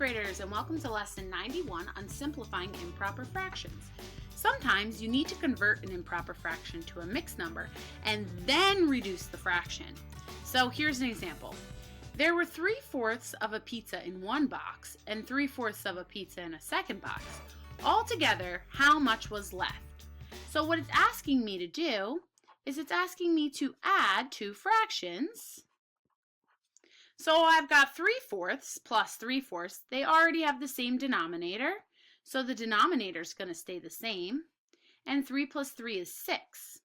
graders, and welcome to lesson 91 on simplifying improper fractions. Sometimes you need to convert an improper fraction to a mixed number and then reduce the fraction. So here's an example. There were 3/4 of a pizza in one box and 3/4 of a pizza in a second box. Altogether, how much was left? So what it's asking me to do is it's asking me to add two fractions. So I've got 3/4 plus 3/4. They already have the same denominator, so the denominator is going to stay the same. And 3 plus 3 is 6.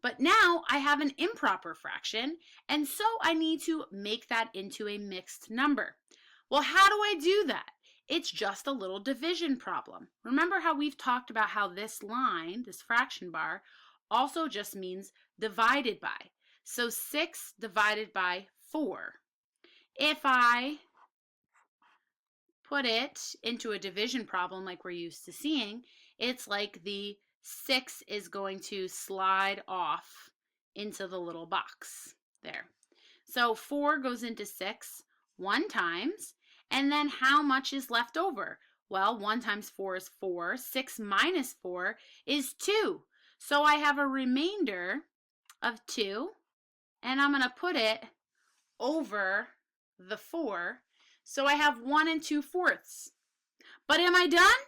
But now I have an improper fraction, and so I need to make that into a mixed number. Well, how do I do that? It's just a little division problem. Remember how we've talked about how this line, this fraction bar, also just means divided by. So 6 divided by 4. If I put it into a division problem like we're used to seeing, it's like the 6 is going to slide off into the little box there. So 4 goes into 6 one times, and then how much is left over? Well, 1 times 4 is 4. 6 minus 4 is 2. So I have a remainder of 2, and I'm going to put it over the 4. So I have 1 2/4. But am I done?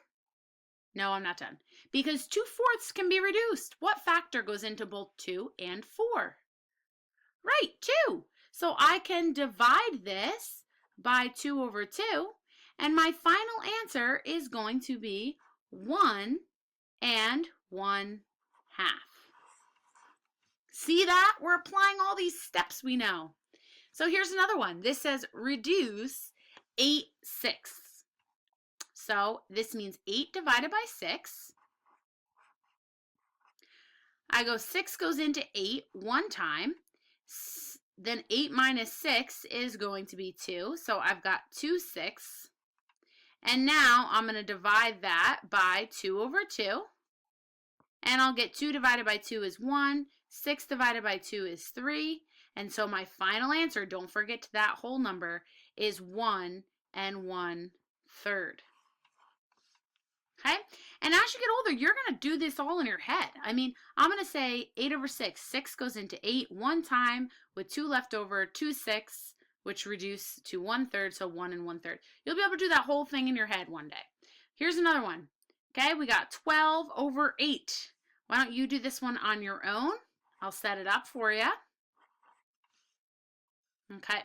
No, I'm not done. Because 2/4 can be reduced. What factor goes into both 2 and 4? Right, 2. So I can divide this by 2 over 2. And my final answer is going to be 1 1/2. See that? We're applying all these steps we know. So here's another one. This says reduce 8/6. So this means 8 divided by 6. I go 6 goes into 8 one time. Then 8 minus 6 is going to be 2. So I've got 2/6. And now I'm going to divide that by 2 over 2. And I'll get 2 divided by 2 is 1. 6 divided by 2 is 3. And so my final answer, don't forget that whole number, is 1 1/3. Okay? And as you get older, you're going to do this all in your head. I mean, I'm going to say 8 over 6. 6 goes into 8 one time with 2 left over, 2/6, which reduce to 1/3, so 1 1/3. You'll be able to do that whole thing in your head one day. Here's another one. Okay, we got 12 over 8. Why don't you do this one on your own? I'll set it up for you. Okay.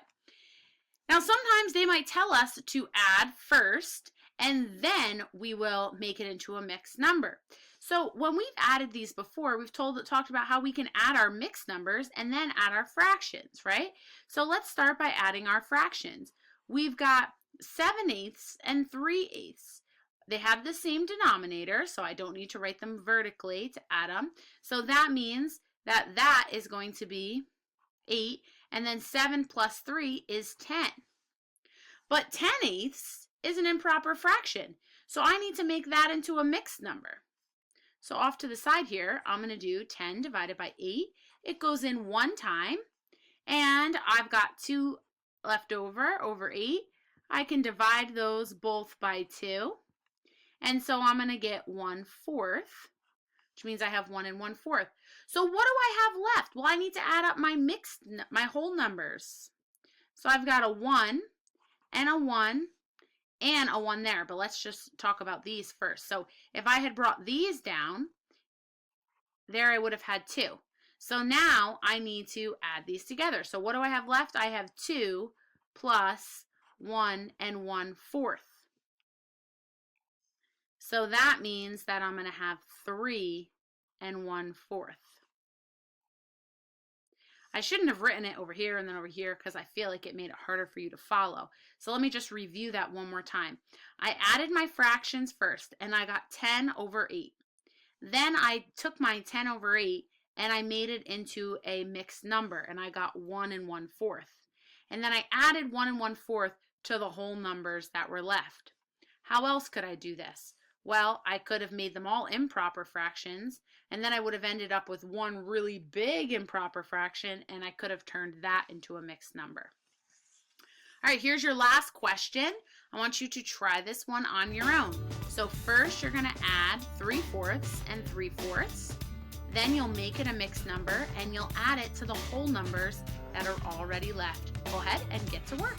Now sometimes they might tell us to add first, and then we will make it into a mixed number. So when we've added these before, we've talked about how we can add our mixed numbers and then add our fractions, right? So let's start by adding our fractions. We've got 7/8 and 3/8. They have the same denominator, so I don't need to write them vertically to add them. So that means that that is going to be 8, and then 7 plus 3 is 10. But 10/8 is an improper fraction, so I need to make that into a mixed number. So off to the side here, I'm going to do 10 divided by 8. It goes in one time, and I've got 2 left over 8. I can divide those both by 2, and so I'm going to get 1/4, which means I have 1 1/4. So what do I have left? Well, I need to add up my whole numbers. So I've got a 1 and a 1 and a 1 there, but let's just talk about these first. So if I had brought these down, there I would have had 2. So now I need to add these together. So what do I have left? I have 2 plus 1 1/4. So that means that I'm going to have 3 1/4. I shouldn't have written it over here and then over here because I feel like it made it harder for you to follow. So let me just review that one more time. I added my fractions first, and I got 10 over 8. Then I took my 10 over 8 and I made it into a mixed number, and I got 1 1/4. And then I added 1 1/4 to the whole numbers that were left. How else could I do this? Well, I could have made them all improper fractions, and then I would have ended up with one really big improper fraction, and I could have turned that into a mixed number. All right, here's your last question. I want you to try this one on your own. So first you're going to add 3/4 and 3/4. Then you'll make it a mixed number and you'll add it to the whole numbers that are already left. Go ahead and get to work.